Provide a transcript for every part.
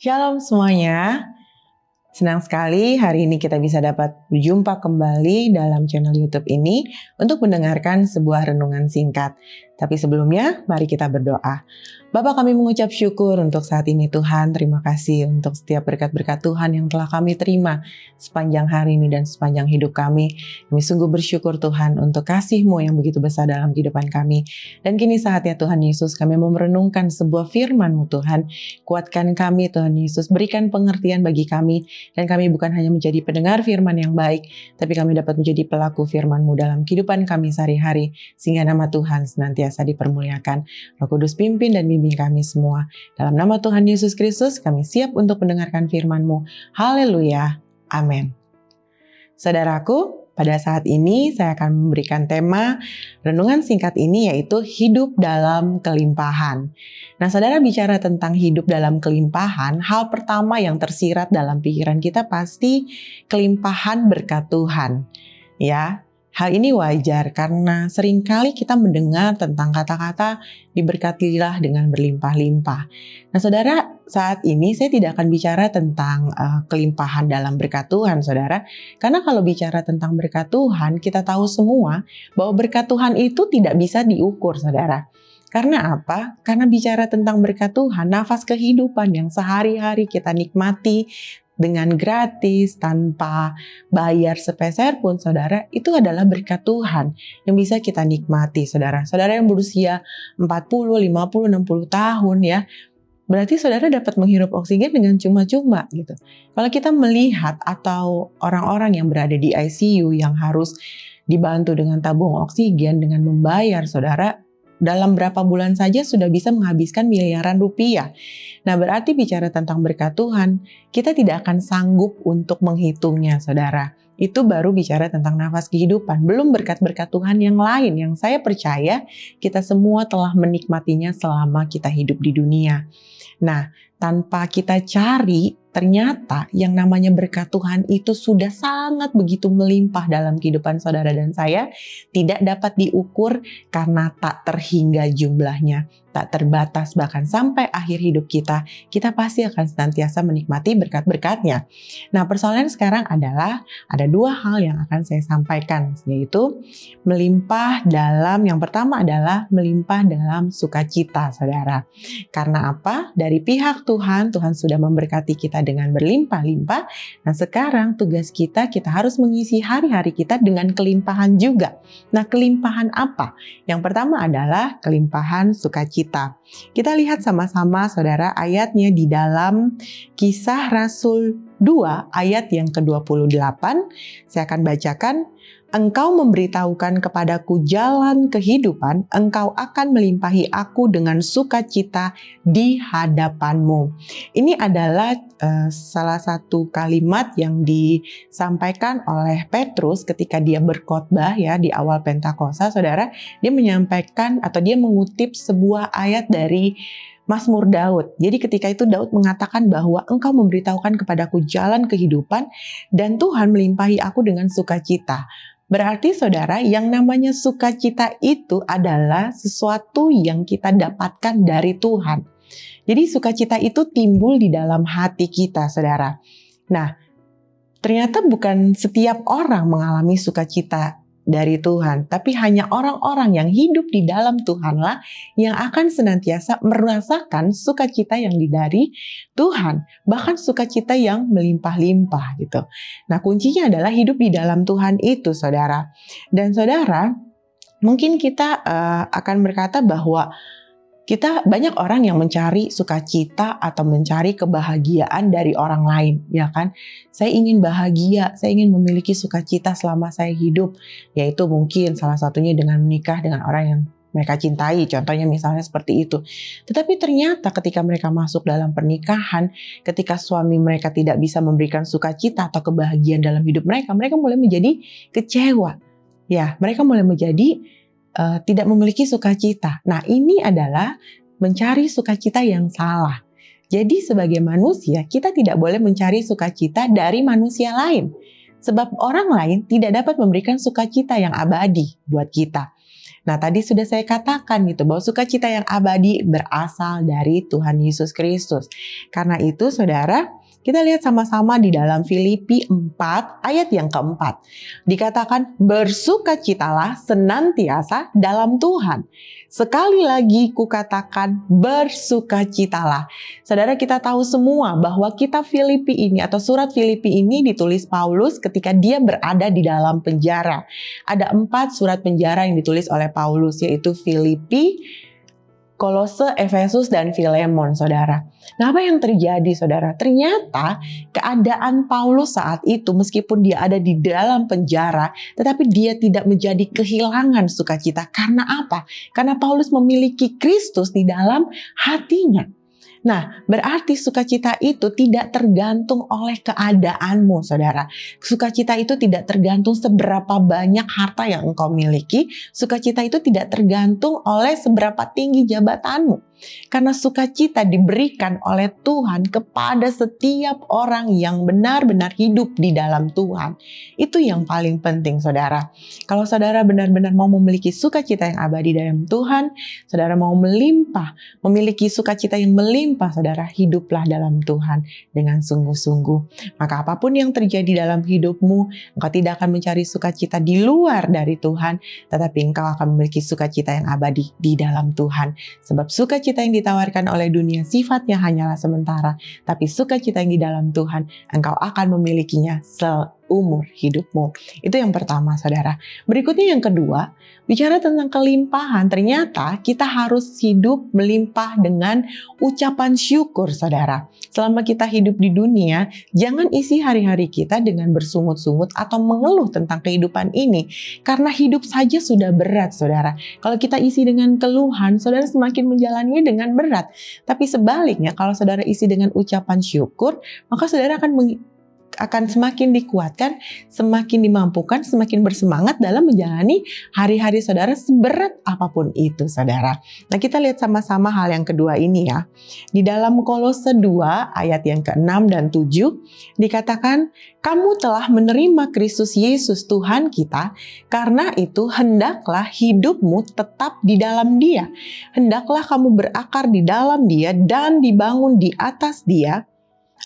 Shalom semuanya, senang sekali hari ini kita bisa dapat berjumpa kembali dalam channel YouTube ini untuk mendengarkan sebuah renungan singkat. Tapi sebelumnya, mari kita berdoa. Bapa, kami mengucap syukur untuk saat ini Tuhan. Terima kasih untuk setiap berkat-berkat Tuhan yang telah kami terima sepanjang hari ini dan sepanjang hidup kami. Kami sungguh bersyukur Tuhan untuk kasih-Mu yang begitu besar dalam kehidupan kami. Dan kini saatnya Tuhan Yesus kami mau merenungkan sebuah firman-Mu Tuhan. Kuatkan kami Tuhan Yesus, berikan pengertian bagi kami. Dan kami bukan hanya menjadi pendengar firman yang baik, tapi kami dapat menjadi pelaku firman-Mu dalam kehidupan kami sehari-hari. Sehingga nama Tuhan senantiasa dipermuliakan. Roh Kudus pimpin dan bimbing kami semua. Dalam nama Tuhan Yesus Kristus, kami siap untuk mendengarkan firman-Mu. Haleluya. Amin. Saudaraku, pada saat ini saya akan memberikan tema renungan singkat ini yaitu hidup dalam kelimpahan. Nah, saudara, bicara tentang hidup dalam kelimpahan, hal pertama yang tersirat dalam pikiran kita pasti kelimpahan berkat Tuhan. Ya, hal ini wajar karena seringkali kita mendengar tentang kata-kata diberkatilah dengan berlimpah-limpah. Nah, saudara, saat ini saya tidak akan bicara tentang kelimpahan dalam berkat Tuhan, saudara. Karena kalau bicara tentang berkat Tuhan, kita tahu semua bahwa berkat Tuhan itu tidak bisa diukur, saudara. Karena apa? Karena bicara tentang berkat Tuhan, nafas kehidupan yang sehari-hari kita nikmati dengan gratis, tanpa bayar sepeser pun, saudara, itu adalah berkat Tuhan yang bisa kita nikmati, saudara. Saudara yang berusia 40, 50, 60 tahun ya, berarti saudara dapat menghirup oksigen dengan cuma-cuma gitu. Kalau kita melihat atau orang-orang yang berada di ICU yang harus dibantu dengan tabung oksigen dengan membayar, saudara, dalam berapa bulan saja sudah bisa menghabiskan miliaran rupiah. Nah, berarti bicara tentang berkat Tuhan, kita tidak akan sanggup untuk menghitungnya, saudara. Itu baru bicara tentang nafas kehidupan, belum berkat-berkat Tuhan yang lain yang saya percaya kita semua telah menikmatinya selama kita hidup di dunia. Nah, tanpa kita cari, ternyata yang namanya berkat Tuhan itu sudah sangat begitu melimpah dalam kehidupan saudara dan saya, tidak dapat diukur karena tak terhingga jumlahnya, tak terbatas, bahkan sampai akhir hidup kita pasti akan senantiasa menikmati berkat-berkatnya. Nah, persoalan sekarang adalah ada dua hal yang akan saya sampaikan, yaitu melimpah dalam, yang pertama adalah melimpah dalam sukacita, saudara. Karena apa? Dari pihak Tuhan sudah memberkati kita dengan berlimpah-limpah. Nah, sekarang tugas kita harus mengisi hari-hari kita dengan kelimpahan juga. Nah, kelimpahan apa? Yang pertama adalah kelimpahan sukacita. Kita lihat sama-sama, saudara, ayatnya di dalam Kisah Rasul 2 ayat yang ke-28. Saya akan bacakan. Engkau memberitahukan kepadaku jalan kehidupan, engkau akan melimpahi aku dengan sukacita di hadapanmu. Ini adalah salah satu kalimat yang disampaikan oleh Petrus ketika dia berkhotbah ya di awal Pentakosta, saudara. Dia menyampaikan atau dia mengutip sebuah ayat dari Mazmur Daud. Jadi ketika itu Daud mengatakan bahwa engkau memberitahukan kepadaku jalan kehidupan dan Tuhan melimpahi aku dengan sukacita. Berarti saudara, yang namanya sukacita itu adalah sesuatu yang kita dapatkan dari Tuhan. Jadi sukacita itu timbul di dalam hati kita, saudara. Nah, ternyata bukan setiap orang mengalami sukacita dari Tuhan, tapi hanya orang-orang yang hidup di dalam Tuhanlah yang akan senantiasa merasakan sukacita yang dari Tuhan, bahkan sukacita yang melimpah-limpah gitu. Nah, kuncinya adalah hidup di dalam Tuhan itu, saudara. Dan saudara, mungkin kita akan berkata bahwa kita banyak orang yang mencari sukacita atau mencari kebahagiaan dari orang lain, ya kan? Saya ingin bahagia, saya ingin memiliki sukacita selama saya hidup, yaitu mungkin salah satunya dengan menikah dengan orang yang mereka cintai, contohnya misalnya seperti itu. Tetapi ternyata ketika mereka masuk dalam pernikahan, ketika suami mereka tidak bisa memberikan sukacita atau kebahagiaan dalam hidup mereka, mereka mulai menjadi kecewa. Ya, mereka mulai menjadi tidak memiliki sukacita. Nah, ini adalah mencari sukacita yang salah. Jadi sebagai manusia, kita tidak boleh mencari sukacita dari manusia lain. Sebab orang lain tidak dapat memberikan sukacita yang abadi buat kita. Nah, tadi sudah saya katakan gitu bahwa sukacita yang abadi berasal dari Tuhan Yesus Kristus. Karena itu, saudara, kita lihat sama-sama di dalam Filipi 4 ayat yang keempat. Dikatakan, bersukacitalah senantiasa dalam Tuhan. Sekali lagi kukatakan, bersukacitalah. Saudara, kita tahu semua bahwa kitab Filipi ini atau surat Filipi ini ditulis Paulus ketika dia berada di dalam penjara. Ada 4 surat penjara yang ditulis oleh Paulus, yaitu Filipi, Kolose, Efesus, dan Filemon, saudara. Nah, apa yang terjadi, saudara? Ternyata keadaan Paulus saat itu, meskipun dia ada di dalam penjara, tetapi dia tidak menjadi kehilangan sukacita. Karena apa? Karena Paulus memiliki Kristus di dalam hatinya. Nah, berarti sukacita itu tidak tergantung oleh keadaanmu, saudara. Sukacita itu tidak tergantung seberapa banyak harta yang engkau miliki. Sukacita itu tidak tergantung oleh seberapa tinggi jabatanmu. Karena sukacita diberikan oleh Tuhan kepada setiap orang yang benar-benar hidup di dalam Tuhan. Itu yang paling penting, saudara. Kalau saudara benar-benar mau memiliki sukacita yang abadi dalam Tuhan, saudara mau melimpah, memiliki sukacita yang melimpah, saudara, hiduplah dalam Tuhan dengan sungguh-sungguh. Maka apapun yang terjadi dalam hidupmu, engkau tidak akan mencari sukacita di luar dari Tuhan, tetapi engkau akan memiliki sukacita yang abadi di dalam Tuhan. Sebab sukacita yang ditawarkan oleh dunia sifatnya hanyalah sementara, tapi sukacita yang di dalam Tuhan, engkau akan memilikinya seumur hidupmu. Itu yang pertama, saudara. Berikutnya yang kedua, bicara tentang kelimpahan, ternyata kita harus hidup melimpah dengan ucapan syukur, saudara. Selama kita hidup di dunia, jangan isi hari-hari kita dengan bersungut-sungut atau mengeluh tentang kehidupan ini. Karena hidup saja sudah berat, saudara. Kalau kita isi dengan keluhan, saudara semakin menjalaninya dengan berat. Tapi sebaliknya, kalau saudara isi dengan ucapan syukur, maka saudara akan semakin dikuatkan, semakin dimampukan, semakin bersemangat dalam menjalani hari-hari saudara seberat apapun itu, saudara. Nah, kita lihat sama-sama hal yang kedua ini ya. Di dalam Kolose 2 ayat yang ke-6 dan 7 dikatakan, kamu telah menerima Kristus Yesus Tuhan kita, karena itu hendaklah hidupmu tetap di dalam Dia. Hendaklah kamu berakar di dalam Dia dan dibangun di atas Dia.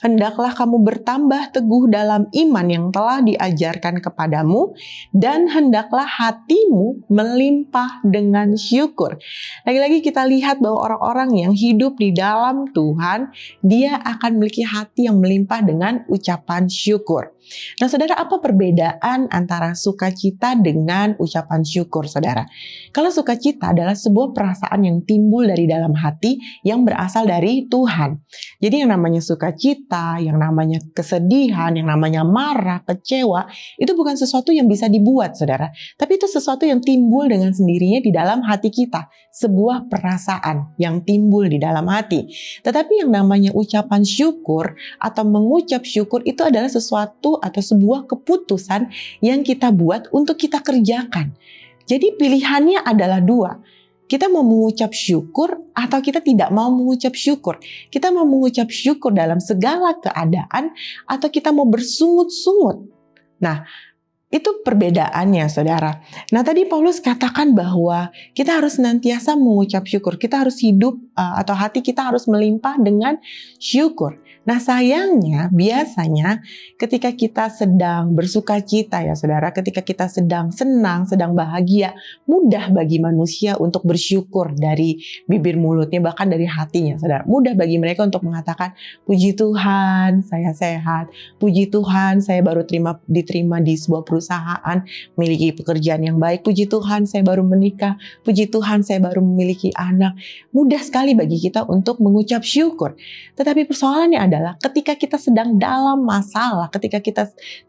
Hendaklah kamu bertambah teguh dalam iman yang telah diajarkan kepadamu, dan hendaklah hatimu melimpah dengan syukur. Lagi-lagi kita lihat bahwa orang-orang yang hidup di dalam Tuhan, dia akan memiliki hati yang melimpah dengan ucapan syukur. Nah, saudara, apa perbedaan antara sukacita dengan ucapan syukur, saudara? Kalau sukacita adalah sebuah perasaan yang timbul dari dalam hati yang berasal dari Tuhan. Jadi yang namanya sukacita, yang namanya kesedihan, yang namanya marah, kecewa, itu bukan sesuatu yang bisa dibuat, saudara. Tapi itu sesuatu yang timbul dengan sendirinya di dalam hati kita. Sebuah perasaan yang timbul di dalam hati. Tetapi yang namanya ucapan syukur atau mengucap syukur itu adalah sesuatu atau sebuah keputusan yang kita buat untuk kita kerjakan. Jadi pilihannya adalah dua. Kita mau mengucap syukur atau kita tidak mau mengucap syukur. Kita mau mengucap syukur dalam segala keadaan atau kita mau bersungut-sungut. Nah, itu perbedaannya, saudara. Nah, tadi Paulus katakan bahwa kita harus senantiasa mengucap syukur. Kita harus hidup atau hati kita harus melimpah dengan syukur. Nah, sayangnya biasanya ketika kita sedang bersuka cita ya saudara, ketika kita sedang senang, sedang bahagia, mudah bagi manusia untuk bersyukur dari bibir mulutnya, bahkan dari hatinya, saudara. Mudah bagi mereka untuk mengatakan, puji Tuhan saya sehat, puji Tuhan saya baru diterima di sebuah perusahaan, memiliki pekerjaan yang baik, puji Tuhan saya baru menikah, puji Tuhan saya baru memiliki anak. Mudah sekali bagi kita untuk mengucap syukur. Tetapi persoalannya adalah ketika kita sedang dalam masalah, ketika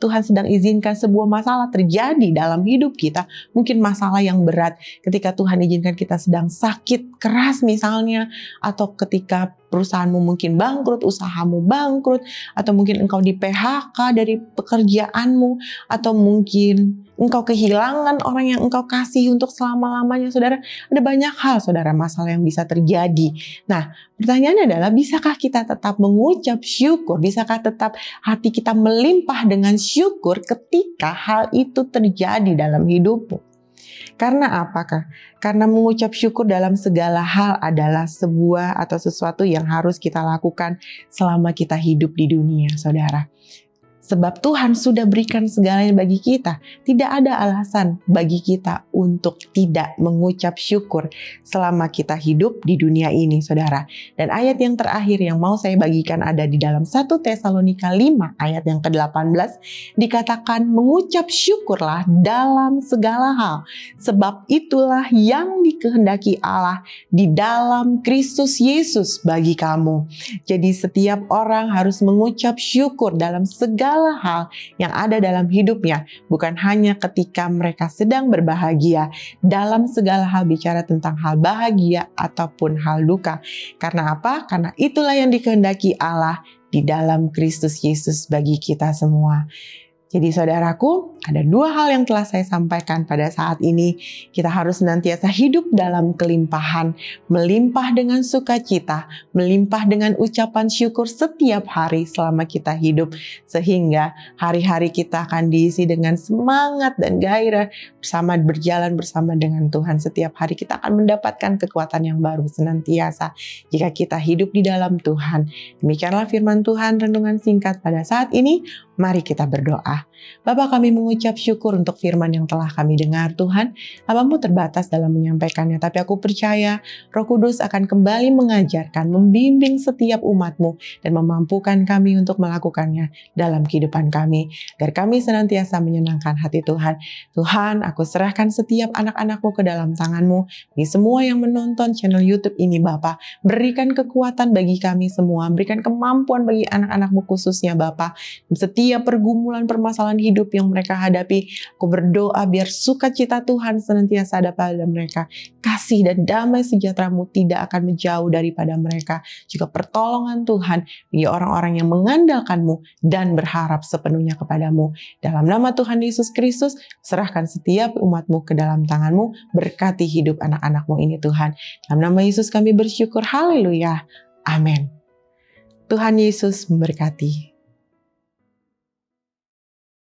Tuhan sedang izinkan sebuah masalah terjadi dalam hidup kita, mungkin masalah yang berat, ketika Tuhan izinkan kita sedang sakit keras misalnya, atau ketika perusahaanmu mungkin bangkrut, usahamu bangkrut, atau mungkin engkau di PHK dari pekerjaanmu, atau mungkin engkau kehilangan orang yang engkau kasih untuk selama-lamanya, saudara. Ada banyak hal, saudara, masalah yang bisa terjadi. Nah, pertanyaannya adalah, bisakah kita tetap mengucap syukur? Bisakah tetap hati kita melimpah dengan syukur ketika hal itu terjadi dalam hidupmu? Karena apakah? Karena mengucap syukur dalam segala hal adalah sebuah atau sesuatu yang harus kita lakukan selama kita hidup di dunia, saudara. Sebab Tuhan sudah berikan segalanya bagi kita. Tidak ada alasan bagi kita untuk tidak mengucap syukur selama kita hidup di dunia ini, saudara. Dan ayat yang terakhir yang mau saya bagikan ada di dalam 1 Tesalonika 5 ayat yang ke-18. Dikatakan, mengucap syukurlah dalam segala hal. Sebab itulah yang dikehendaki Allah di dalam Kristus Yesus bagi kamu. Jadi setiap orang harus mengucap syukur dalam segala hal yang ada dalam hidupnya, bukan hanya ketika mereka sedang berbahagia. Dalam segala hal bicara tentang hal bahagia ataupun hal duka. Karena apa? Karena itulah yang dikehendaki Allah di dalam Kristus Yesus bagi kita semua. Jadi saudaraku, ada dua hal yang telah saya sampaikan pada saat ini. Kita harus senantiasa hidup dalam kelimpahan, melimpah dengan sukacita, melimpah dengan ucapan syukur setiap hari selama kita hidup. Sehingga hari-hari kita akan diisi dengan semangat dan gairah berjalan bersama dengan Tuhan. Setiap hari kita akan mendapatkan kekuatan yang baru senantiasa jika kita hidup di dalam Tuhan. Demikianlah firman Tuhan renungan singkat pada saat ini. Mari kita berdoa. Bapa, kami mengucap syukur untuk firman yang telah kami dengar, Tuhan. Hamba-Mu terbatas dalam menyampaikannya, tapi aku percaya Roh Kudus akan kembali mengajarkan, membimbing setiap umat-Mu, dan memampukan kami untuk melakukannya dalam kehidupan kami, agar kami senantiasa menyenangkan hati Tuhan. Tuhan, aku serahkan setiap anak-anak-Mu ke dalam tangan-Mu, di semua yang menonton channel YouTube ini, Bapa. Berikan kekuatan bagi kami semua, berikan kemampuan bagi anak-anak-Mu khususnya, Bapa. Setiap pergumulan permasalahan hidup yang mereka hadapi, aku berdoa biar sukacita Tuhan senantiasa ada pada mereka. Kasih dan damai sejahtera-Mu tidak akan menjauh daripada mereka. Juga pertolongan Tuhan bagi orang-orang yang mengandalkan-Mu dan berharap sepenuhnya kepada-Mu. Dalam nama Tuhan Yesus Kristus, serahkan setiap umat-Mu ke dalam tangan-Mu. Berkati hidup anak-anak-Mu ini, Tuhan. Dalam nama Yesus kami bersyukur. Haleluya. Amin. Tuhan Yesus memberkati.